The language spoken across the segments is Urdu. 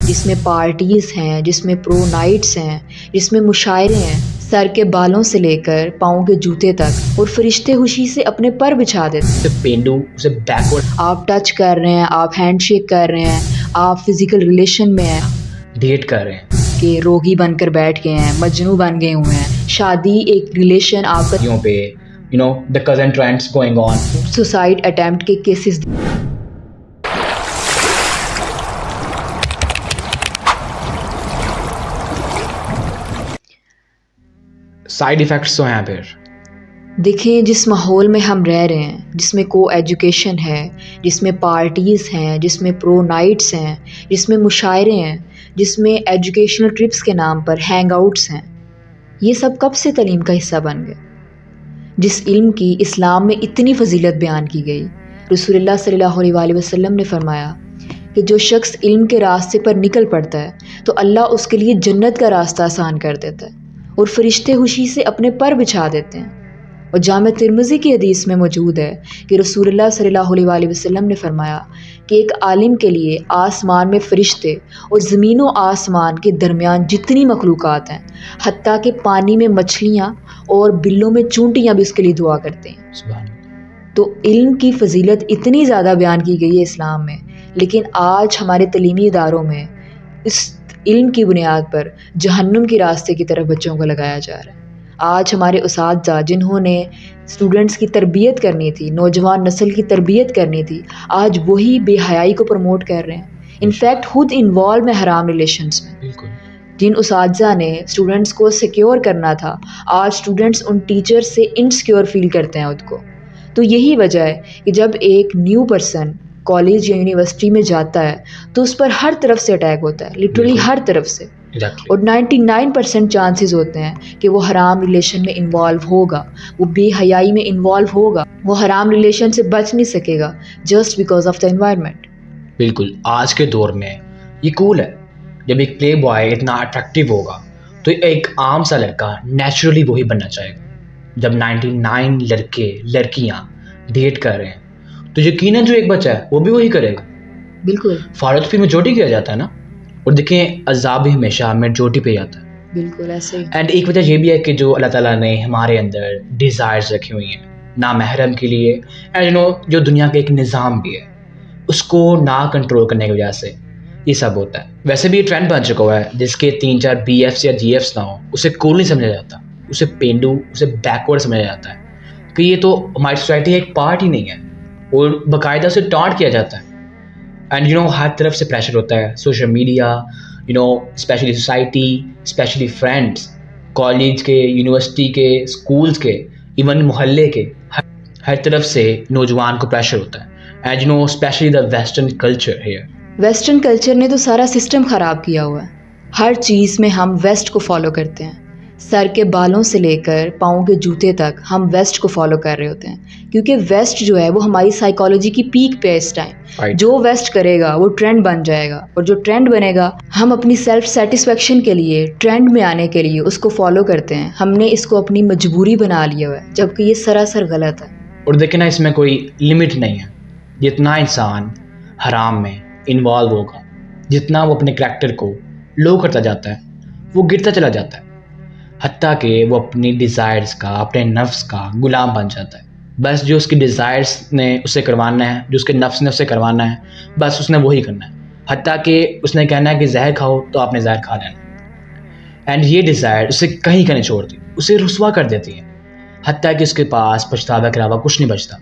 جس میں پارٹیز ہیں، جس میں پرو نائٹس ہیں، جس میں مشاعرے ہیں، سر کے بالوں سے لے کر پاؤں کے جوتے تک، اور فرشتے خوشی سے اپنے پر بچھا دیتے ہیں۔ اسے پینڈو، اسے بیکورڈ، آپ ٹچ کر رہے ہیں، آپ ہینڈ شیک کر رہے ہیں، آپ فزیکل ریلیشن میں ہیں، ڈیٹ کر رہے ہیں کہ روگی بن کر بیٹھ گئے ہیں، مجنوں بن گئے ہوئے ہیں، شادی ایک ریلیشن آپ کا یوں پہ the cousin trends going on. Suicide attempt کے کیسز۔ سائڈ ایفیکٹس تو ہیں پھر دیکھیں، جس ماحول میں ہم رہ رہے ہیں، جس میں کو ایجوکیشن ہے، جس میں پارٹیز ہیں، جس میں پرو نائٹس ہیں، جس میں مشاعرے ہیں، جس میں ایجوکیشنل ٹرپس کے نام پر ہینگ آؤٹس ہیں، یہ سب کب سے تعلیم کا حصہ بن گئے؟ جس علم کی اسلام میں اتنی فضیلت بیان کی گئی، رسول اللہ صلی اللہ علیہ وآلہ وسلم نے فرمایا کہ جو شخص علم کے راستے پر نکل پڑتا ہے تو اللہ اس کے لیے جنت کا راستہ آسان کر دیتا ہے، اور فرشتے خوشی سے اپنے پر بچھا دیتے ہیں۔ اور جامع ترمذی کی حدیث میں موجود ہے کہ رسول اللہ صلی اللہ علیہ وآلہ وسلم نے فرمایا کہ ایک عالم کے لیے آسمان میں فرشتے اور زمین و آسمان کے درمیان جتنی مخلوقات ہیں، حتیٰ کہ پانی میں مچھلیاں اور بلوں میں چونٹیاں بھی اس کے لیے دعا کرتے ہیں۔ سبحان اللہ۔ تو علم کی فضیلت اتنی زیادہ بیان کی گئی ہے اسلام میں، لیکن آج ہمارے تعلیمی اداروں میں اس علم کی بنیاد پر جہنم کے راستے کی طرف بچوں کو لگایا جا رہا ہے۔ آج ہمارے اساتذہ جنہوں نے اسٹوڈنٹس کی تربیت کرنی تھی، نوجوان نسل کی تربیت کرنی تھی، آج وہی بے حیائی کو پروموٹ کر رہے ہیں، انفیکٹ خود انوالو میں حرام ریلیشنز میں۔ بالکل۔ جن اساتذہ نے اسٹوڈنٹس کو سیکیور کرنا تھا، آج اسٹوڈنٹس ان ٹیچر سے انسیکیور فیل کرتے ہیں خود کو۔ تو یہی وجہ ہے کہ جب ایک نیو پرسن کالج یا یونیورسٹی میں جاتا ہے تو اس پر ہر طرف سے اٹیک ہوتا ہے، لٹرلی ہر طرف سے، اور 99% چانسز ہوتے ہیں کہ وہ حرام ریلیشن میں انوالو ہوگا، وہ بے حیائی میں انوالو ہوگا، وہ حرام ریلیشن سے بچ نہیں سکے گا just because of the environment. بالکل، آج کے دور میں یہ کول ہے، جب ایک پلے بوائے اتنا اٹریکٹیو ہوگا تو ایک عام سا لڑکا نیچرلی وہی بننا چاہے گا۔ جب 99 لڑکے لڑکیاں ڈیٹ کر رہے ہیں تو یقیناً جو ایک بچہ ہے وہ بھی وہی کرے گا۔ بالکل، فارغ فی میجورٹی کیا جاتا ہے نا، اور دیکھیں عذاب بھی ہمیشہ میجورٹی پہ جاتا ہے۔ بالکل ایسے ہی۔ اینڈ ایک وجہ یہ بھی ہے کہ جو اللہ تعالیٰ نے ہمارے اندر ڈیزائرز رکھی ہوئی ہیں نامحرم کے لیے، اینڈ جو دنیا کا ایک نظام بھی ہے، اس کو نہ کنٹرول کرنے کی وجہ سے یہ سب ہوتا ہے۔ ویسے بھی یہ ٹرینڈ بن چکا ہوا ہے، جس کے 3-4 بی ایفس یا جی ایفس نہ ہوں اسے کول نہیں سمجھا جاتا، اسے پینڈو، اسے بیکورڈ سمجھا جاتا ہے کہ یہ تو ہماری سوسائٹی ایک پارٹ ہی نہیں ہے، اور باقاعدہ اسے ٹانٹ کیا جاتا ہے۔ اینڈ ہر طرف سے پریشر ہوتا ہے، social media, especially society, especially friends, college کے، یونیورسٹی کے، اسکولس کے، ایون محلے کے، ہر طرف سے نوجوان کو پریشر ہوتا ہے۔ And especially the western culture here. Western culture نے تو سارا سسٹم خراب کیا ہوا ہے۔ ہر چیز میں ہم ویسٹ کو فالو کرتے ہیں، سر کے بالوں سے لے کر پاؤں کے جوتے تک ہم ویسٹ کو فالو کر رہے ہوتے ہیں، کیونکہ ویسٹ جو ہے وہ ہماری سائیکالوجی کی پیک پہ ہے اس ٹائم۔ جو ویسٹ کرے گا وہ ٹرینڈ بن جائے گا، اور جو ٹرینڈ بنے گا ہم اپنی سیلف سیٹسفیکشن کے لیے، ٹرینڈ میں آنے کے لیے اس کو فالو کرتے ہیں۔ ہم نے اس کو اپنی مجبوری بنا لیا ہوا ہے، جبکہ یہ سراسر غلط ہے۔ اور دیکھیں نا، اس میں کوئی لمٹ نہیں ہے، جتنا انسان حرام میں انوالو ہوگا، جتنا وہ اپنے کریکٹر کو لو کرتا جاتا ہے، وہ گرتا چلا جاتا ہے، حتیٰ کہ وہ اپنی ڈیزائرز کا، اپنے نفس کا غلام بن جاتا ہے۔ بس جو اس کی ڈیزائرز نے اسے کروانا ہے، جو اس کے نفس نے اسے کروانا ہے، بس اس نے وہی کرنا ہے، حتیٰ کہ اس نے کہنا ہے کہ زہر کھاؤ تو آپ نے زہر کھا لینا۔ اینڈ یہ ڈیزائر اسے کہیں کا نہیں چھوڑتی، اسے رسوا کر دیتی ہے، حتیٰ کہ اس کے پاس پچھتاوا کے علاوہ کچھ نہیں بچتا۔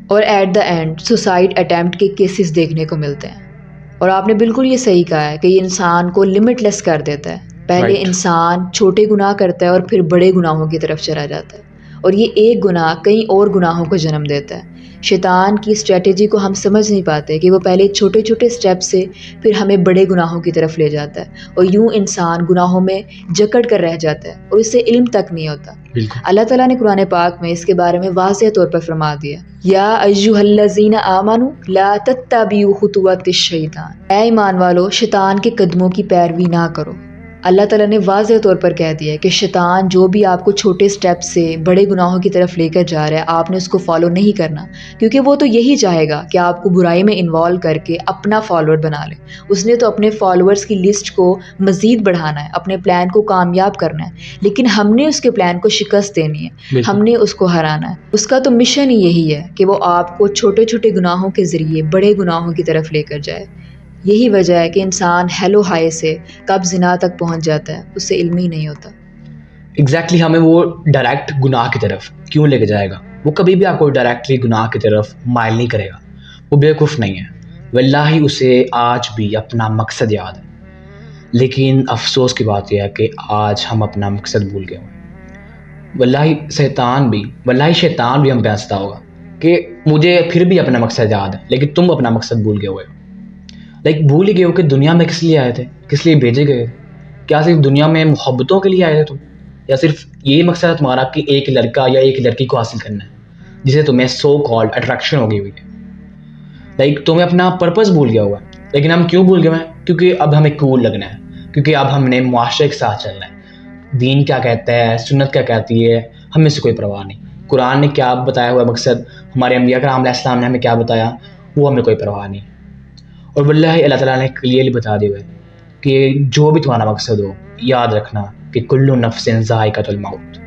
اور at the end suicide attempt کے کیسز دیکھنے کو ملتے ہیں۔ اور آپ نے بالکل یہ صحیح کہا ہے کہ یہ انسان کو لمٹ لیس کر دیتا ہے۔ پہلے انسان چھوٹے گناہ کرتا ہے اور پھر بڑے گناہوں کی طرف چلا جاتا ہے، اور یہ ایک گناہ کئی اور گناہوں کو جنم دیتا ہے۔ شیطان کی اسٹریٹجی کو ہم سمجھ نہیں پاتے کہ وہ پہلے چھوٹے چھوٹے سٹیپ سے پھر ہمیں بڑے گناہوں کی طرف لے جاتا ہے، اور یوں انسان گناہوں میں جکڑ کر رہ جاتا ہے اور اس سے علم تک نہیں ہوتا۔ اللہ تعالیٰ نے قرآن پاک میں اس کے بارے میں واضح طور پر فرما دیا، یا ایھا الذین آمنوا لا تتبعوا خطوات الشیطان، اے ایمان والو شیطان کے قدموں کی پیروی نہ کرو۔ اللہ تعالیٰ نے واضح طور پر کہہ دیا ہے کہ شیطان جو بھی آپ کو چھوٹے سٹیپ سے بڑے گناہوں کی طرف لے کر جا رہا ہے آپ نے اس کو فالو نہیں کرنا، کیونکہ وہ تو یہی چاہے گا کہ آپ کو برائی میں انوالو کر کے اپنا فالوور بنا لے۔ اس نے تو اپنے فالوورز کی لسٹ کو مزید بڑھانا ہے، اپنے پلان کو کامیاب کرنا ہے، لیکن ہم نے اس کے پلان کو شکست دینی ہے، ہم نے اس کو ہرانا ہے۔ اس کا تو مشن ہی یہی ہے کہ وہ آپ کو چھوٹے چھوٹے گناہوں کے ذریعے بڑے گناہوں کی طرف لے کر جائے۔ یہی وجہ ہے کہ انسان ہیلو ہائی سے کب زنا تک پہنچ جاتا ہے اس سے علم ہی نہیں ہوتا۔ ایگزیکٹلی ہمیں وہ ڈائریکٹ گناہ کی طرف کیوں لے کے جائے گا؟ وہ کبھی بھی آپ کو ڈائریکٹلی گناہ کی طرف مائل نہیں کرے گا، وہ بیوقوف نہیں ہے، واللہ اسے آج بھی اپنا مقصد یاد ہے۔ لیکن افسوس کی بات یہ ہے کہ آج ہم اپنا مقصد بھول گئے ہیں۔ واللہ شیطان بھی ہم پہ ہنستا ہوگا کہ مجھے پھر بھی اپنا مقصد یاد ہے، لیکن تم اپنا مقصد بھول گئے ہوئے ہو۔ بھول ہی گئے ہو کہ دنیا میں کس لیے آئے تھے، کس لیے بھیجے گئے تھے؟ کیا صرف دنیا میں محبتوں کے لیے آئے تھے تم، یا صرف یہ مقصد ہے تمہارا کہ ایک لڑکا یا ایک لڑکی کو حاصل کرنا ہے جسے تمہیں سو کالڈ اٹریکشن ہو گئی ہوئی ہے؟ تمہیں اپنا پرپس بھول گیا ہوا ہے۔ لیکن ہم کیوں بھول گئے ہیں؟ کیونکہ اب ہمیں کول لگنا ہے، کیونکہ اب ہم نے معاشرے کے ساتھ چلنا ہے۔ دین کیا کہتا ہے، سنت کیا کہتی ہے، ہمیں سے کوئی پرواہ نہیں۔ قرآن نے کیا بتایا ہوا مقصد، ہمارے انبیاء کرام علیہ السلام نے ہمیں کیا بتایا، وہ ہمیں کوئی پرواہ نہیں۔ اور واللہ اللہ تعالیٰ نے کلیئرلی بتا دیا ہے کہ جو بھی تمہارا مقصد ہو، یاد رکھنا کہ کل نفس ذائقۃ الموت،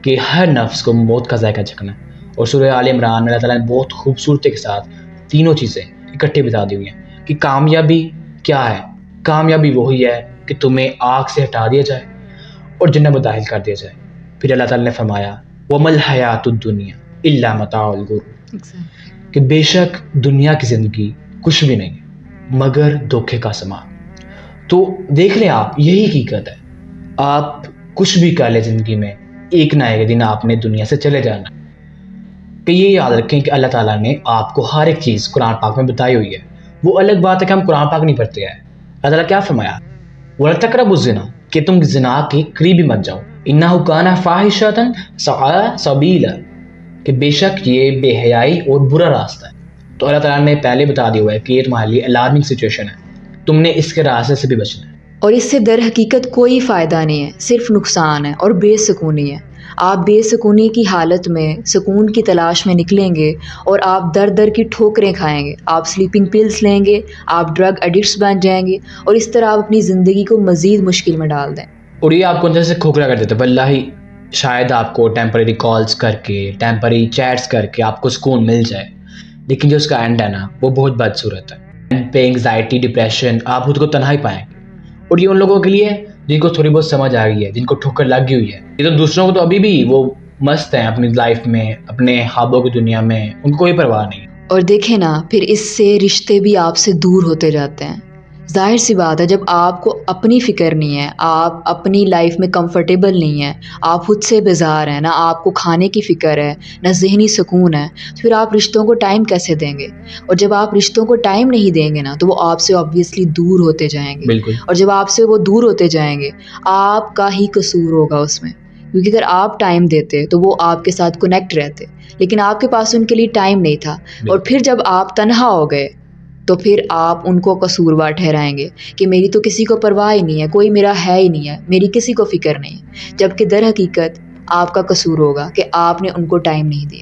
کہ ہر نفس کو موت کا ذائقہ چکھنا ہے۔ اور سورہ آل عمران میں اللہ تعالیٰ نے بہت خوبصورتی کے ساتھ تینوں چیزیں اکٹھے بتا دی ہوئی ہیں کہ کامیابی کیا ہے۔ کامیابی وہی ہے کہ تمہیں آگ سے ہٹا دیا جائے اور جنت میں داخل کر دیا جائے۔ پھر اللہ تعالیٰ نے فرمایا وَمَا الْحَيَاةُ الدُّنْيَا إِلَّا مَتَاعُ الْغُرُورِ، کہ بے شک دنیا کی زندگی کچھ بھی نہیں مگر دھوکے کا سامان۔ تو دیکھ لیں آپ، یہی حقیقت ہے۔ آپ کچھ بھی کر لیں زندگی میں، ایک نہ ایک دن آپ نے دنیا سے چلے جانا۔ کہ یہ یاد رکھیں کہ اللہ تعالیٰ نے آپ کو ہر ایک چیز قرآن پاک میں بتائی ہوئی ہے۔ وہ الگ بات ہے کہ ہم قرآن پاک نہیں پڑھتے ہیں۔ اللہ تعالیٰ کیا فرمایا، وَلَا تَقْرَبُوا الزِّنَا، کہ تم زنا کے قریب ہی مت جاؤ، إِنَّهُ كَانَ فَاحِشَةً سَاءَ سَبِيلًا، کہ بے شک یہ بے حیائی اور برا راستہ ہے۔ تو اللہ تعالیٰ نے پہلے بتا دیا ہوا ہے کہ یہ تمہارے لیے الارمنگ سچویشن ہے، تم نے اس کے راستے سے بھی بچنا ہے۔ اور اس سے در حقیقت کوئی فائدہ نہیں ہے، صرف نقصان ہے اور بے سکونی ہے۔ آپ بے سکونی کی حالت میں سکون کی تلاش میں نکلیں گے اور آپ در در کی ٹھوکریں کھائیں گے، آپ سلیپنگ پلز لیں گے، آپ ڈرگ ایڈکٹس بن جائیں گے، اور اس طرح آپ اپنی زندگی کو مزید مشکل میں ڈال دیں۔ اور یہ آپ کو اندر سے کھوکھلا کر دیتے، واللہ شاید آپ کو ٹیمپریری کالز کر کے، ٹیمپریری چیٹس کر کے آپ کو سکون مل جائے، لیکن جو اس کا اینڈ ہے نا وہ بہت بدصورت ہے۔ اینڈ پہ انگزائٹی، ڈپریشن، آپ خود کو تنہا ہی پائیں گے۔ اور یہ ان لوگوں کے لیے جن کو تھوڑی بہت سمجھ آ گئی ہے، جن کو ٹھوکر لگ گئی ہوئی ہے۔ یہ تو دوسروں کو تو ابھی بھی وہ مست ہیں اپنی لائف میں، اپنے خوابوں کی دنیا میں، ان کو کوئی پرواہ نہیں۔ اور دیکھیں نا، پھر اس سے رشتے بھی آپ سے دور ہوتے جاتے ہیں۔ ظاہر سی بات ہے، جب آپ کو اپنی فکر نہیں ہے، آپ اپنی لائف میں کمفرٹیبل نہیں ہیں، آپ خود سے بیزار ہیں، نہ آپ کو کھانے کی فکر ہے، نہ ذہنی سکون ہے، تو پھر آپ رشتوں کو ٹائم کیسے دیں گے؟ اور جب آپ رشتوں کو ٹائم نہیں دیں گے نا تو وہ آپ سے آبویسلی دور ہوتے جائیں گے۔ بالکل۔ اور جب آپ سے وہ دور ہوتے جائیں گے، آپ کا ہی قصور ہوگا اس میں، کیونکہ اگر آپ ٹائم دیتے تو وہ آپ کے ساتھ کنیکٹ رہتے، لیکن آپ کے پاس ان کے لیے ٹائم نہیں تھا۔ اور پھر جب آپ تنہا ہو گئے تو پھر آپ ان کو قصوروار ٹھہرائیں گے کہ میری تو کسی کو پرواہ ہی نہیں ہے، کوئی میرا ہے ہی نہیں ہے، میری کسی کو فکر نہیں ہے، جبکہ در حقیقت آپ کا قصور ہوگا کہ آپ نے ان کو ٹائم نہیں دیا۔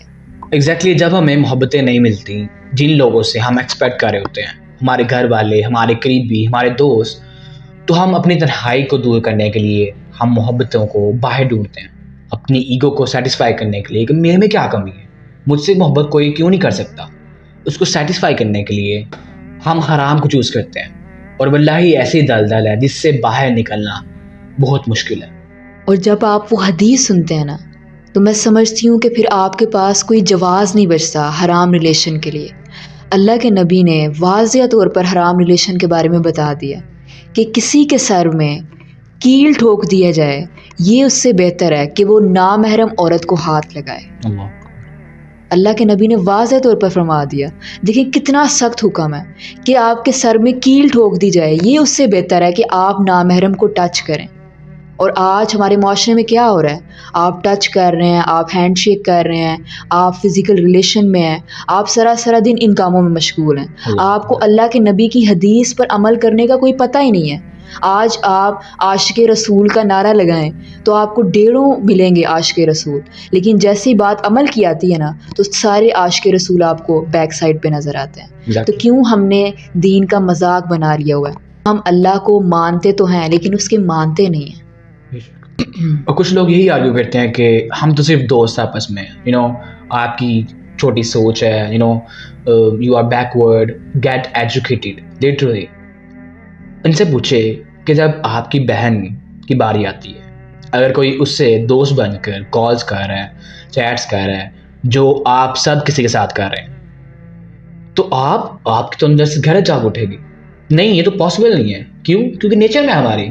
ایگزیکٹلی، جب ہمیں محبتیں نہیں ملتی جن لوگوں سے ہم ایکسپیکٹ کر رہے ہوتے ہیں، ہمارے گھر والے، ہمارے قریبی، ہمارے دوست، تو ہم اپنی تنہائی کو دور کرنے کے لیے ہم محبتوں کو باہر ڈھونڈتے ہیں، اپنی ایگو کو سیٹسفائی کرنے کے لیے کہ میرے میں کیا کمی ہے، مجھ سے محبت کوئی کیوں نہیں کر سکتا۔ اس کو سیٹسفائی کرنے کے لیے ہم حرام کو چوز کرتے ہیں، اور واللہ ایسی دلدل ہے جس سے باہر نکلنا بہت مشکل ہے۔ اور جب آپ وہ حدیث سنتے ہیں نا تو میں سمجھتی ہوں کہ پھر آپ کے پاس کوئی جواز نہیں بچتا حرام ریلیشن کے لیے۔ اللہ کے نبی نے واضح طور پر حرام ریلیشن کے بارے میں بتا دیا کہ کسی کے سر میں کیل ٹھوک دیا جائے، یہ اس سے بہتر ہے کہ وہ نامحرم عورت کو ہاتھ لگائے۔ اللہ کے نبی نے واضح طور پر فرما دیا۔ دیکھیں کتنا سخت حکم ہے کہ آپ کے سر میں کیل ٹھوک دی جائے، یہ اس سے بہتر ہے کہ آپ نامحرم کو ٹچ کریں۔ اور آج ہمارے معاشرے میں کیا ہو رہا ہے؟ آپ ٹچ کر رہے ہیں، آپ ہینڈ شیک کر رہے ہیں، آپ فزیکل ریلیشن میں ہیں، آپ سرا دن ان کاموں میں مشغول ہیں۔ آپ کو اللہ کے نبی کی حدیث پر عمل کرنے کا کوئی پتہ ہی نہیں ہے۔ آج آپ عاشق رسول کا نعرہ لگائیں تو آپ کو ڈیڑھوں ملیں گے عاشق رسول، لیکن جیسی بات عمل کی آتی ہے نا تو سارے عاشق رسول آپ کو بیک سائڈ پہ نظر آتے ہیں۔ تو کیوں ہم نے دین کا مذاق بنا لیا ہوا ہے؟ ہم اللہ کو مانتے تو ہیں لیکن اس کے مانتے نہیں ہیں۔ اور کچھ لوگ یہی آرگیو کرتے ہیں کہ ہم تو صرف دوست آپس میں، آپ کی چھوٹی سوچ ہے، you are backward, get educated literally. ان سے پوچھے کہ جب آپ کی بہن کی باری آتی ہے، اگر کوئی اس سے دوست بن کر کالز کر رہا ہے، چیٹس کر رہا ہے، جو آپ سب کسی کے ساتھ کر رہے ہیں، تو آپ کی تو اندر سے گھر جاگ اٹھے گی، نہیں یہ تو پاسبل نہیں ہے۔ کیوں؟ کیونکہ نیچر میں ہماری،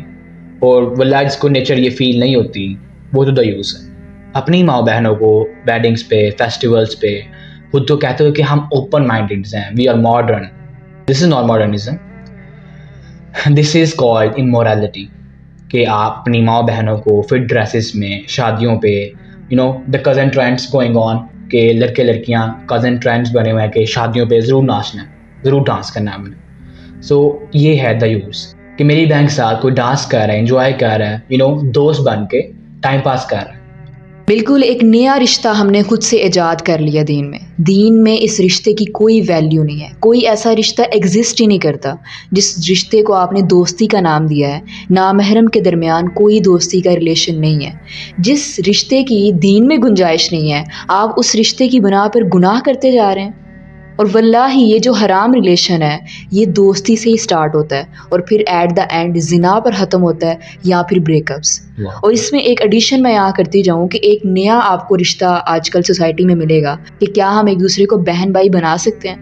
اور واللہ جس کو نیچر یہ فیل نہیں ہوتی وہ تو دیوس ہے۔ اپنی ماں بہنوں کو ویڈنگز پہ، فیسٹیولز پہ خود تو کہتے ہو کہ ہم اوپن مائنڈڈ ہیں، we are modern. This is not modernism, this is called immorality, کہ آپ اپنی ماں بہنوں کو فٹ ڈریسز میں شادیوں پہ، دا کزن ٹرینڈس گوئنگ آن، کہ لڑکے لڑکیاں کزن ٹرینڈس بنے ہوئے ہیں کہ شادیوں پہ ضرور ناچنا ہے، ضرور ڈانس کرنا ہے ہم نے۔ سو یہ ہے دیوس، کہ میری بہن کے ساتھ کوئی ڈانس کر رہا ہے، انجوائے کر رہا ہے، دوست بن کے ٹائم پاس کر رہا ہے۔ بالکل ایک نیا رشتہ ہم نے خود سے ایجاد کر لیا دین میں۔ دین میں اس رشتے کی کوئی ویلیو نہیں ہے، کوئی ایسا رشتہ ایگزسٹ ہی نہیں کرتا جس رشتے کو آپ نے دوستی کا نام دیا ہے۔ نامحرم کے درمیان کوئی دوستی کا ریلیشن نہیں ہے۔ جس رشتے کی دین میں گنجائش نہیں ہے، آپ اس رشتے کی بنا پر گناہ کرتے جا رہے ہیں۔ اور واللہ یہ جو حرام ریلیشن ہے یہ دوستی سے ہی سٹارٹ ہوتا ہے اور پھر ایٹ دا اینڈ زنا پر ختم ہوتا ہے یا پھر بریک اپس۔ اور اس میں ایک ایڈیشن میں یہاں کرتی جاؤں کہ ایک نیا آپ کو رشتہ آج کل سوسائٹی میں ملے گا کہ کیا ہم ایک دوسرے کو بہن بھائی بنا سکتے ہیں۔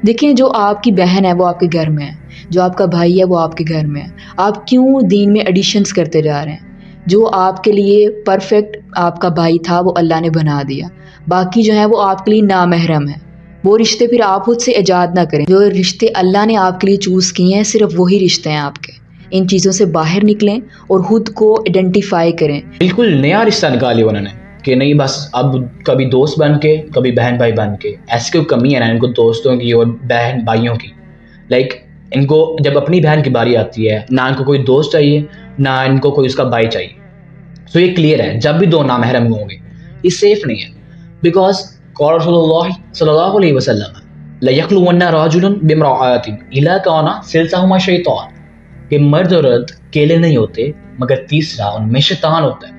دیکھیں جو آپ کی بہن ہے وہ آپ کے گھر میں ہے، جو آپ کا بھائی ہے وہ آپ کے گھر میں ہے۔ آپ کیوں دین میں ایڈیشنز کرتے جا رہے ہیں؟ جو آپ کے لیے پرفیکٹ آپ کا بھائی تھا وہ اللہ نے بنا دیا، باقی جو ہے وہ آپ کے لیے نامحرم ہے۔ وہ رشتے پھر آپ خود سے ایجاد نہ کریں، جو رشتے اللہ نے آپ کے لیے چوز کیے ہیں صرف وہی رشتے ہیں آپ کے۔ ان چیزوں سے باہر نکلیں اور خود کو آئیڈینٹیفائی کریں۔ بالکل نیا رشتہ نکالیا انہوں نے کہ نہیں بس اب کبھی دوست بن کے کبھی بہن بھائی بن کے۔ ایسی کوئی کمی ہے نا ان کو دوستوں کی اور بہن بھائیوں کی، ان کو جب اپنی بہن کی باری آتی ہے نہ ان کو کوئی دوست چاہیے نہ ان کو کوئی اس کا بھائی چاہیے۔ سو یہ کلیئر ہے، جب بھی دو نامحرم ہوں گے یہ سیف نہیں ہے، بیکاز قال رسول اللہ صلی اللہ علیہ وسلم لَيَخْلُوَنَّ رَجُلٌ بِامْرَأَةٍ إِلَّا كَانَ ثَالِثُهُمَا شَيْطَانٌ، کہ مرد اور عورت اکیلے نہیں ہوتے مگر تیسرا ان میں شیطان ہوتا ہے۔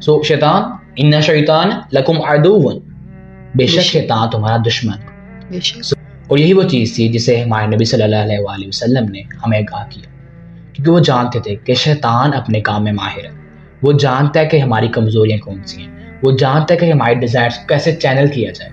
سو شیطان، ان شیطان لکم عدو، بے شک شیطان تمہارا دشمن۔ اور یہی وہ چیز تھی جسے ہمارے نبی صلی اللہ علیہ وآلہ وسلم نے ہمیں آگاہ کیا، کیونکہ وہ جانتے تھے کہ شیطان اپنے کام میں ماہر ہے۔ وہ جانتا ہے کہ ہماری کمزوریاں کون سی ہیں، وہ جانتا ہے کہ ہمارے ڈیزائرز کیسے چینل کیا جائے۔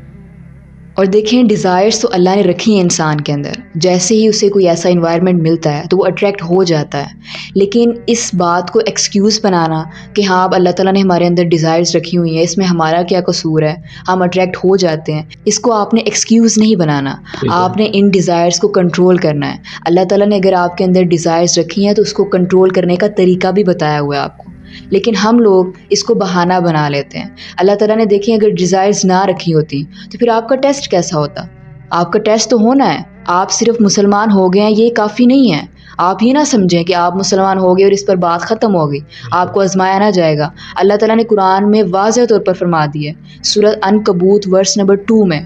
اور دیکھیں ڈیزائرز تو اللہ نے رکھی ہیں انسان کے اندر، جیسے ہی اسے کوئی ایسا انوائرمنٹ ملتا ہے تو وہ اٹریکٹ ہو جاتا ہے۔ لیکن اس بات کو ایکسکیوز بنانا کہ ہاں اب اللہ تعالیٰ نے ہمارے اندر ڈیزائرز رکھی ہوئی ہیں، اس میں ہمارا کیا قصور ہے، ہم اٹریکٹ ہو جاتے ہیں، اس کو آپ نے ایکسکیوز نہیں بنانا۔ آپ نے ان ڈیزائرز کو کنٹرول کرنا ہے۔ اللہ تعالیٰ نے اگر آپ کے اندر ڈیزائرز رکھی ہیں تو اس کو کنٹرول کرنے کا طریقہ بھی بتایا ہوا ہے آپ کو، لیکن ہم لوگ اس کو بہانہ بنا لیتے ہیں۔ اللہ تعالیٰ نے دیکھیں اگر ڈیزائرز نہ رکھی ہوتی تو پھر آپ کا ٹیسٹ کیسا ہوتا؟ آپ کا ٹیسٹ تو ہونا ہے، آپ صرف مسلمان ہو گئے ہیں یہ کافی نہیں ہے۔ آپ یہ نہ سمجھیں کہ آپ مسلمان ہو گئے اور اس پر بات ختم ہو گئی، آپ کو آزمایا نہ جائے گا۔ اللہ تعالیٰ نے قرآن میں واضح طور پر فرما دی ہے سورۃ عنکبوت ورس نمبر 2 میں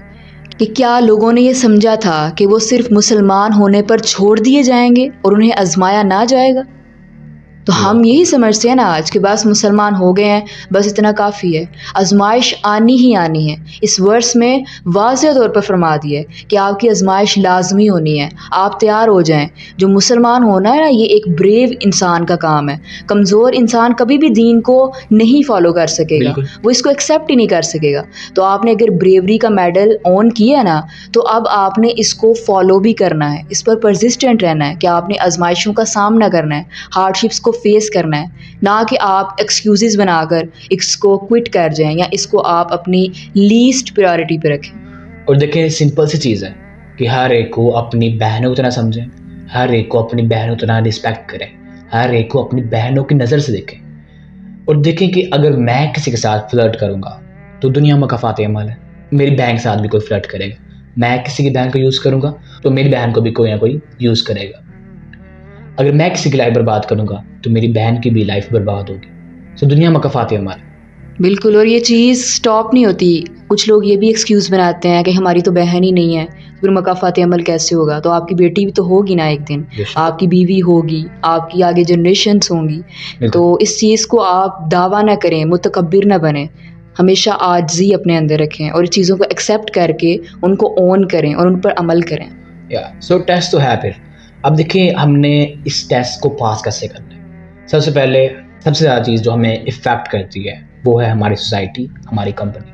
کہ کیا لوگوں نے یہ سمجھا تھا کہ وہ صرف مسلمان ہونے پر چھوڑ دیے جائیں گے اور انہیں آزمایا نہ جائے گا؟ تو ہم یہی سمجھتے ہیں نا آج کہ بس مسلمان ہو گئے ہیں بس اتنا کافی ہے۔ آزمائش آنی ہی آنی ہے۔ اس ورس میں واضح طور پر فرما دیا ہے کہ آپ کی آزمائش لازمی ہونی ہے، آپ تیار ہو جائیں۔ جو مسلمان ہونا ہے نا یہ ایک بریو انسان کا کام ہے۔ کمزور انسان کبھی بھی دین کو نہیں فالو کر سکے گا، وہ اس کو ایکسیپٹ ہی نہیں کر سکے گا۔ تو آپ نے اگر بریوری کا میڈل آن کیا ہے نا تو اب آپ نے اس کو فالو بھی کرنا ہے، اس پر پرزسٹنٹ رہنا ہے کہ آپ نے آزمائشوں کا سامنا کرنا ہے، ہارڈ شپس کو فیس کرنا ہے، نہ کہ آپ ایکسکیوزز بنا کر اس کو کوئٹ کر جائیں یا اس کو آپ اپنی لیسٹ پریورٹی پہ رکھیں۔ اور دیکھیں سمپل سی چیز ہے کہ ہر ایک کو اپنی بہنوں کی طرح سمجھیں، ہر ایک کو اپنی بہنوں کی طرح رسپیکٹ کریں، ہر ایک کو اپنی بہنوں کی نظر سے دیکھیں۔ اور دیکھیں کہ اگر میں کسی کے ساتھ فلرٹ کروں گا تو دنیا میں مکافات عمل ہے، میری بہن کے ساتھ بھی کوئی فلرٹ کرے گا۔ میں کسی کی بہن کو یوز کروں گا تو میری بہن کو بھی کوئی نہ کوئی یوز کرے گا۔ اگر میں کسی کی لائف برباد کروں گا تو میری بہن کی بھی لائف برباد ہوگی. سو دنیا مقافات ہے ہمارے. بالکل. اور یہ چیز سٹاپ نہیں ہوتی. کچھ لوگ یہ بھی ایکسکیوز بناتے ہیں کہ ہماری تو بہن ہی نہیں ہے، پھر مقافات عمل کیسے ہوگا؟ تو آپ کی بیٹی بھی تو ہوگی نا ایک دن، آپ کی بیوی ہوگی، آپ کی آگے جنریشنز ہوں گی. تو اس چیز کو آپ دعویٰ نہ کریں، متکبر نہ بنیں، ہمیشہ عاجزی اپنے اندر رکھیں اور اس چیزوں کو ایکسیپٹ کر کے ان کو اون کریں اور ان پر عمل کریں. سو ٹیسٹ تو ہے. پھر اب دیکھیں ہم نے اس ٹیسٹ کو پاس کیسے کرنا ہے. سب سے پہلے سب سے زیادہ چیز جو ہمیں افیکٹ کرتی ہے وہ ہے ہماری سوسائٹی، ہماری کمپنی.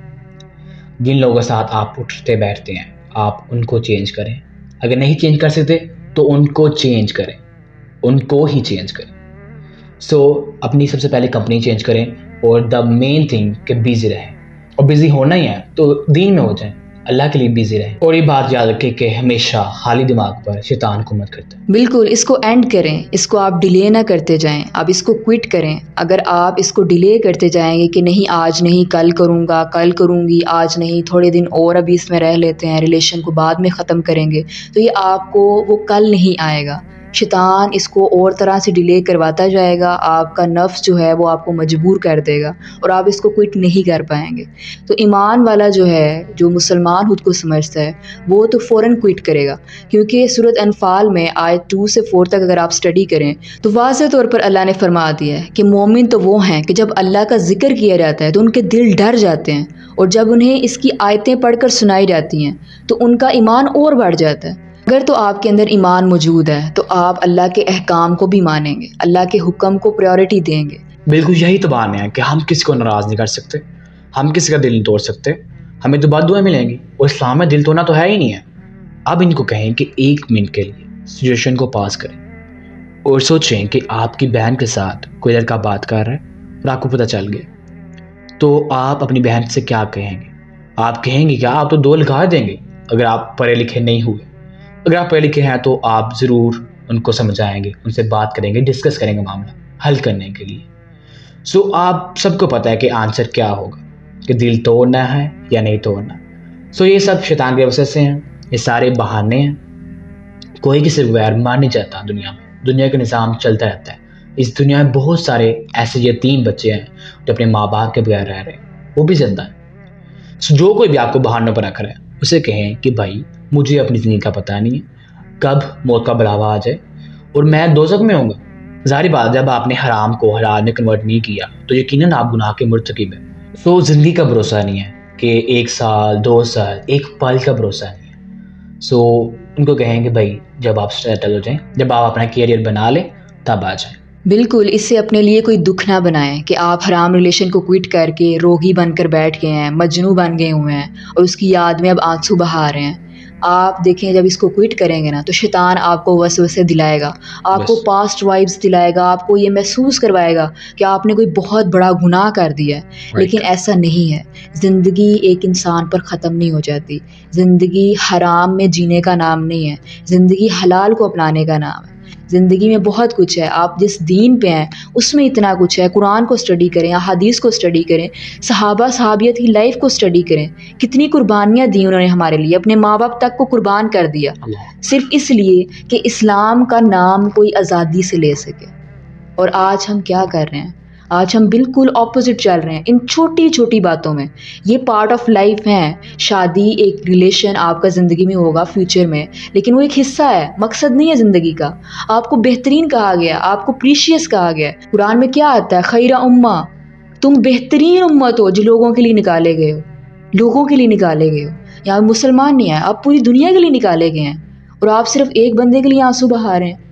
جن لوگوں کے ساتھ آپ اٹھتے بیٹھتے ہیں آپ ان کو چینج کریں. اگر نہیں چینج کر سکتے تو ان کو چینج کریں، ان کو ہی چینج کریں. سو اپنی سب سے پہلے کمپنی چینج کریں اور دا مین تھنگ کہ بیزی رہیں. اور بیزی ہونا ہی ہے تو دین میں ہو جائیں، اللہ کے لیے بیزی رہیں. اور یہ بات یاد رکھیں کہ ہمیشہ خالی دماغ پر شیطان حکومت کرتا ہے. بالکل. اس کو اینڈ کریں، اس کو آپ ڈیلے نہ کرتے جائیں، آپ اس کو کوئٹ کریں. اگر آپ اس کو ڈیلے کرتے جائیں گے کہ نہیں آج نہیں کل کروں گا، کل کروں گی، آج نہیں تھوڑے دن اور ابھی اس میں رہ لیتے ہیں، ریلیشن کو بعد میں ختم کریں گے، تو یہ آپ کو وہ کل نہیں آئے گا. شیطان اس کو اور طرح سے ڈیلے کرواتا جائے گا. آپ کا نفس جو ہے وہ آپ کو مجبور کر دے گا اور آپ اس کو کوئٹ نہیں کر پائیں گے. تو ایمان والا جو ہے، جو مسلمان خود کو سمجھتا ہے، وہ تو فوراً کوئٹ کرے گا. کیونکہ سورۃ انفال میں آیت 2 سے 4 تک اگر آپ سٹڈی کریں تو واضح طور پر اللہ نے فرما دیا ہے کہ مومن تو وہ ہیں کہ جب اللہ کا ذکر کیا جاتا ہے تو ان کے دل ڈر جاتے ہیں، اور جب انہیں اس کی آیتیں پڑھ کر سنائی جاتی ہیں تو ان کا ایمان اور بڑھ جاتا ہے. اگر تو آپ کے اندر ایمان موجود ہے تو آپ اللہ کے احکام کو بھی مانیں گے، اللہ کے حکم کو پریورٹی دیں گے. بالکل یہی تو بات ہے کہ ہم کسی کو ناراض نہیں کر سکتے، ہم کسی کا دل نہیں توڑ سکتے، ہمیں تو بد دعائیں ملیں گی. اور اسلام میں دل توڑنا تو ہے ہی نہیں ہے. اب ان کو کہیں کہ 1 منٹ کے لیے سچویشن کو پاس کریں اور سوچیں کہ آپ کی بہن کے ساتھ کوئی لڑکا بات کر رہا ہے اور آپ کو پتہ چل گیا، تو آپ اپنی بہن سے کیا کہیں گے؟ آپ کہیں گے کیا؟ آپ تو 2 لگا دیں گے. اگر آپ پڑھے لکھے نہیں ہوئے، اگر آپ پڑھے لکھے ہیں تو آپ ضرور ان کو سمجھائیں گے، ان سے بات کریں گے، ڈسکس کریں گے معاملہ حل کرنے کے لیے. سو آپ سب کو پتہ ہے کہ آنسر کیا ہوگا، کہ دل توڑنا ہے یا نہیں توڑنا. سو یہ سب شیطان کے وسوسے ہیں، یہ سارے بہانے ہیں. کوئی کسی کو غیر مان نہیں چاہتا. دنیا میں دنیا کا نظام چلتا رہتا ہے. اس دنیا میں بہت سارے ایسے یتیم بچے ہیں جو اپنے ماں باپ کے بغیر رہ رہے ہیں، وہ بھی زندہ ہیں. سو جو کوئی بھی آپ کو بہانوں پر رکھ رہا ہے اسے کہیں کہ بھائی مجھے اپنی زندگی کا پتہ نہیں ہے، کب موت کا بلاوا آ جائے اور میں دوزخ میں ہوں گا. ظاہر بات جب آپ نے حرام کو حلال میں کنورٹ نہیں کیا تو یقیناً آپ گناہ کے مرتکب ہیں. سو زندگی کا بھروسہ نہیں ہے کہ 1 سال 2 سال 1 پل کا بھروسہ نہیں ہے. سو ان کو کہیں کہ بھائی جب آپ سیٹل ہو جائیں، جب آپ اپنا کیریئر بنا لیں تب آ جائیں. بالکل. اس سے اپنے لیے کوئی دکھ نہ بنائیں کہ آپ حرام ریلیشن کو کوئٹ کر کے روگی بن کر بیٹھ گئے ہیں، مجنوں بن گئے ہوئے ہیں اور اس کی یاد میں اب آنسو بہا رہے ہیں. آپ دیکھیں جب اس کو کوئٹ کریں گے نا تو شیطان آپ کو وسوسے دلائے گا، آپ کو پاسٹ وائبز دلائے گا، آپ کو یہ محسوس کروائے گا کہ آپ نے کوئی بہت بڑا گناہ کر دیا ہے. لیکن ایسا نہیں ہے. زندگی ایک انسان پر ختم نہیں ہو جاتی. زندگی حرام میں جینے کا نام نہیں ہے، زندگی حلال کو اپنانے کا نام ہے. زندگی میں بہت کچھ ہے. آپ جس دین پہ ہیں اس میں اتنا کچھ ہے. قرآن کو اسٹڈی کریں، احادیث کو اسٹڈی کریں، صحابہ صحابیت کی لائف کو اسٹڈی کریں. کتنی قربانیاں دی انہوں نے ہمارے لیے، اپنے ماں باپ تک کو قربان کر دیا صرف اس لیے کہ اسلام کا نام کوئی آزادی سے لے سکے. اور آج ہم کیا کر رہے ہیں؟ آج ہم بالکل اپوزٹ چل رہے ہیں ان چھوٹی چھوٹی باتوں میں. یہ پارٹ آف لائف ہے. شادی ایک ریلیشن آپ کا زندگی میں ہوگا فیوچر میں، لیکن وہ ایک حصہ ہے، مقصد نہیں ہے زندگی کا. آپ کو بہترین کہا گیا، آپ کو پریشیس کہا گیا. قرآن میں کیا آتا ہے؟ خیر امہ، تم بہترین امت ہو جو لوگوں کے لیے نکالے گئے ہو، لوگوں کے لیے نکالے گئے ہو. یہاں مسلمان نہیں ہے، آپ پوری دنیا کے لیے نکالے گئے ہیں اور آپ صرف ایک بندے کے لیے آنسو بہا رہے ہیں.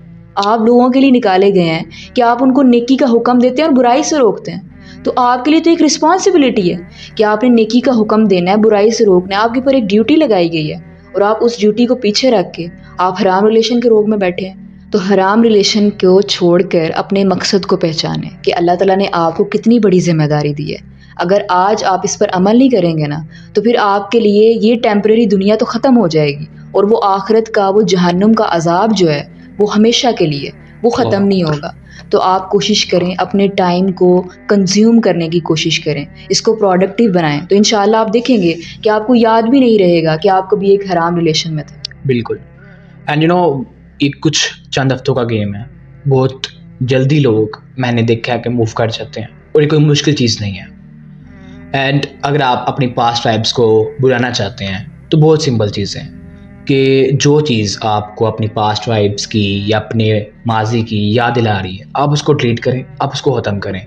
آپ لوگوں کے لیے نکالے گئے ہیں کہ آپ ان کو نیکی کا حکم دیتے ہیں اور برائی سے روکتے ہیں. تو آپ کے لیے تو ایک رسپانسبلٹی ہے کہ آپ نے نیکی کا حکم دینا ہے، برائی سے روکنا ہے. آپ کے اوپر ایک ڈیوٹی لگائی گئی ہے اور آپ اس ڈیوٹی کو پیچھے رکھ کے آپ حرام ریلیشن کے روگ میں بیٹھے ہیں. تو حرام ریلیشن کو چھوڑ کر اپنے مقصد کو پہچانیں کہ اللہ تعالیٰ نے آپ کو کتنی بڑی ذمہ داری دی ہے. اگر آج آپ اس پر عمل نہیں کریں گے نا تو پھر آپ کے لیے یہ ٹیمپریری دنیا تو ختم ہو جائے گی اور وہ آخرت کا، وہ جہنم کا عذاب جو ہے وہ ہمیشہ کے لیے وہ ختم نہیں ہوگا. تو آپ کوشش کریں اپنے ٹائم کو کنزیوم کرنے کی کوشش کریں، اس کو پروڈکٹیو بنائیں. تو انشاءاللہ آپ دیکھیں گے کہ آپ کو یاد بھی نہیں رہے گا کہ آپ کبھی ایک حرام ریلیشن میں تھے. بالکل. اینڈ یہ کچھ چند ہفتوں کا گیم ہے. بہت جلدی لوگ میں نے دیکھا ہے کہ موو کر جاتے ہیں، اور یہ کوئی مشکل چیز نہیں ہے. اینڈ اگر آپ اپنی پاسٹ وائبس کو بلانا چاہتے ہیں تو بہت سمپل چیز ہے کہ جو چیز آپ کو اپنی پاسٹ وائبس کی یا اپنے ماضی کی یاد دلا رہی ہے، آپ اس کو ڈیلیٹ کریں، آپ اس کو ختم کریں.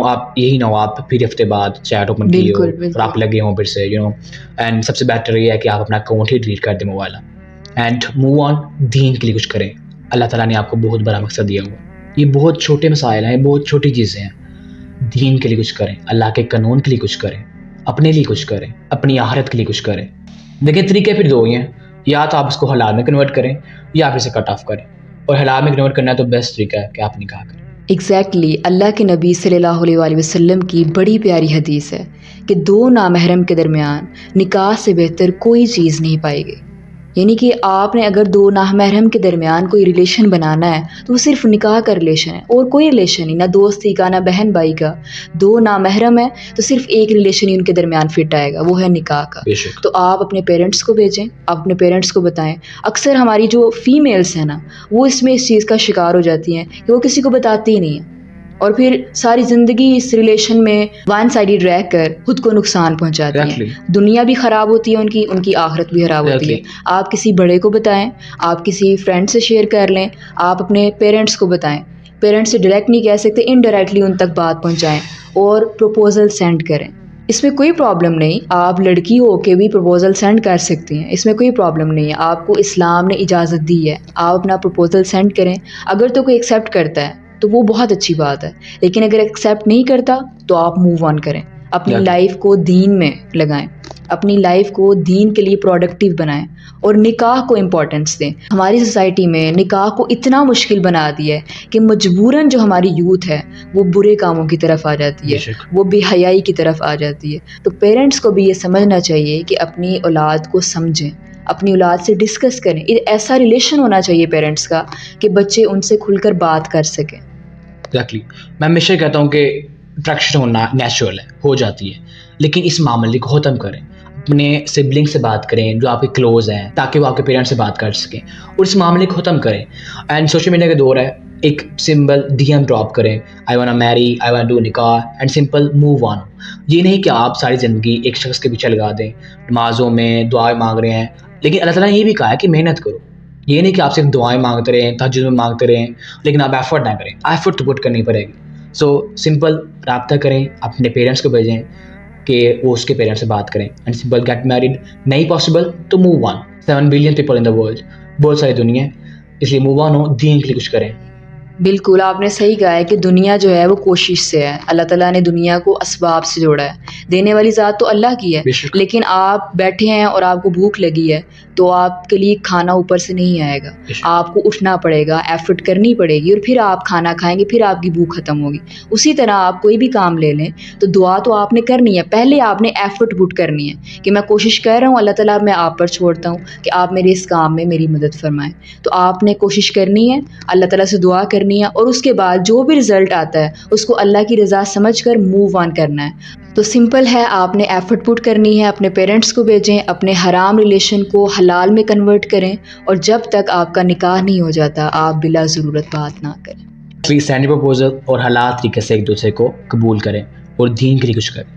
آپ یہی نہ ہو آپ پھر ہفتے بعد چیٹ اوپن کیے ہو اور آپ لگے ہوں پھر سے اینڈ سب سے بیٹر یہ ہے کہ آپ اپنا اکاؤنٹ ہی ڈیلیٹ کر دیں موبائل، اینڈ موو آن. دین کے لیے کچھ کریں. اللہ تعالیٰ نے آپ کو بہت بڑا مقصد دیا ہوا. یہ بہت چھوٹے مسائل ہیں، بہت چھوٹی چیزیں ہیں. دین کے لیے کچھ کریں، اللہ کے قانون کے لیے کچھ کریں، اپنے لیے کچھ کریں، اپنی آخرت کے لیے کچھ کریں. دیکھیں طریقے پھر دو ہی ہیں، یا تو آپ اس کو حلال میں کنورٹ کریں یا پھر اسے کٹ آف کریں. اور حلال میں کنورٹ کرنا ہے تو بیسٹ طریقہ ہے کہ آپ نکاح کریں. ایگزیکٹلی اللہ کے نبی صلی اللہ علیہ وآلہ وسلم کی بڑی پیاری حدیث ہے کہ دو نامحرم کے درمیان نکاح سے بہتر کوئی چیز نہیں پائی گئی. یعنی کہ آپ نے اگر دو نامحرم کے درمیان کوئی ریلیشن بنانا ہے تو وہ صرف نکاح کا ریلیشن ہے، اور کوئی ریلیشن نہیں، نہ دوستی کا نہ بہن بھائی کا. دو نامحرم ہے تو صرف ایک ریلیشن ہی ان کے درمیان فٹ آئے گا، وہ ہے نکاح کا. تو آپ اپنے پیرنٹس کو بھیجیں، آپ اپنے پیرنٹس کو بتائیں. اکثر ہماری جو فیمیلس ہیں نا، وہ اس میں اس چیز کا شکار ہو جاتی ہیں کہ وہ کسی کو بتاتی ہی نہیں ہیں، اور پھر ساری زندگی اس ریلیشن میں ون سائیڈڈ رہ کر خود کو نقصان پہنچاتی ہیں. دنیا بھی خراب ہوتی ہے ان کی آخرت بھی خراب ہوتی ہے. آپ کسی بڑے کو بتائیں، آپ کسی فرینڈ سے شیئر کر لیں، آپ اپنے پیرنٹس کو بتائیں. پیرنٹس سے ڈائریکٹ نہیں کہہ سکتے، انڈائریکٹلی ان تک بات پہنچائیں اور پروپوزل سینڈ کریں. اس میں کوئی پرابلم نہیں، آپ لڑکی ہو کے بھی پروپوزل سینڈ کر سکتی ہیں، اس میں کوئی پرابلم نہیں ہے. آپ کو اسلام نے اجازت دی ہے، آپ اپنا پروپوزل سینڈ کریں. اگر تو کوئی ایکسیپٹ کرتا ہے تو وہ بہت اچھی بات ہے، لیکن اگر ایکسیپٹ نہیں کرتا تو آپ موو آن کریں. اپنی لائف کو دین میں لگائیں، اپنی لائف کو دین کے لیے پروڈکٹیو بنائیں، اور نکاح کو امپورٹنس دیں. ہماری سوسائٹی میں نکاح کو اتنا مشکل بنا دیا ہے کہ مجبوراً جو ہماری یوتھ ہے وہ برے کاموں کی طرف آ جاتی ہے، وہ بے حیائی کی طرف آ جاتی ہے. تو پیرنٹس کو بھی یہ سمجھنا چاہیے کہ اپنی اولاد کو سمجھیں، اپنی اولاد سے ڈسکس کریں. ایسا ریلیشن ہونا چاہیے پیرنٹس کا کہ بچے ان سے کھل کر بات کر سکیں. ایگزیکٹلی. میں ہمیشہ کہتا ہوں کہ اٹریکشن ہونا نیچرل ہے، ہو جاتی ہے، لیکن اس معاملے کو ختم کریں. اپنے سبلنگ سے بات کریں جو آپ کے کلوز ہیں، تاکہ وہ آپ کے پیرنٹس سے بات کر سکیں، اور اس معاملے کو ختم کریں. اینڈ سوشل میڈیا کا دور ہے، ایک سمپل ڈی ایم ڈراپ کریں، آئی وانٹ میری، آئی وانٹ ڈو نکاح، اینڈ سمپل موو آن. یہ نہیں کہ آپ ساری زندگی ایک شخص کے پیچھے لگا دیں، نمازوں میں دعائیں مانگ رہے ہیں. لیکن اللہ تعالیٰ نے یہ بھی کہا ہے کہ محنت کرو. یہ نہیں کہ آپ صرف دعائیں مانگتے رہیں، تہجد میں مانگتے رہیں، لیکن آپ ایفرٹ نہ کریں. ایفرٹ تو پٹ کرنی پڑے گی. سو سمپل رابطہ کریں، اپنے پیرنٹس کو بھیجیں کہ وہ اس کے پیرنٹس سے بات کریں، اینڈ سمپل گیٹ میریڈ. نہیں پاسبل تو move on. 7 billion people in the world, بہت ساری دنیا ہے، اس لیے موو آن ہو، دین کے لیے کچھ کریں. بالکل آپ نے صحیح کہا ہے کہ دنیا جو ہے وہ کوشش سے ہے. اللہ تعالیٰ نے دنیا کو اسباب سے جوڑا ہے. دینے والی ذات تو اللہ کی ہے، لیکن آپ بیٹھے ہیں اور آپ کو بھوک لگی ہے تو آپ کے لیے کھانا اوپر سے نہیں آئے گا. آپ کو اٹھنا پڑے گا، ایفرٹ کرنی پڑے گی، اور پھر آپ کھانا کھائیں گے، پھر آپ کی بھوک ختم ہوگی. اسی طرح آپ کوئی بھی کام لے لیں تو دعا تو آپ نے کرنی ہے، پہلے آپ نے ایفرٹ پٹ کرنی ہے کہ میں کوشش کر رہا ہوں، اللہ تعالیٰ میں آپ پر چھوڑتا ہوں کہ آپ میرے اس کام میں میری مدد فرمائیں. تو آپ نے کوشش کرنی ہے، اللہ تعالیٰ سے دعا کرنی ہے، اور اس کے بعد جو بھی رزلٹ آتا ہے اس کو اللہ کی رضا سمجھ کر موو آن کرنا ہے. تو سمپل ہے، آپ نے ایفرٹ پٹ کرنی ہے، اپنے پیرنٹس کو بھیجیں، اپنے حرام ریلیشن کو حلال میں کنورٹ کریں، اور جب تک آپ کا نکاح نہیں ہو جاتا آپ بلا ضرورت بات نہ کریں. سینڈ پرپوزل اور حلال طریقے سے ایک دوسرے کو قبول کریں اور دین کے لیے کچھ کریں.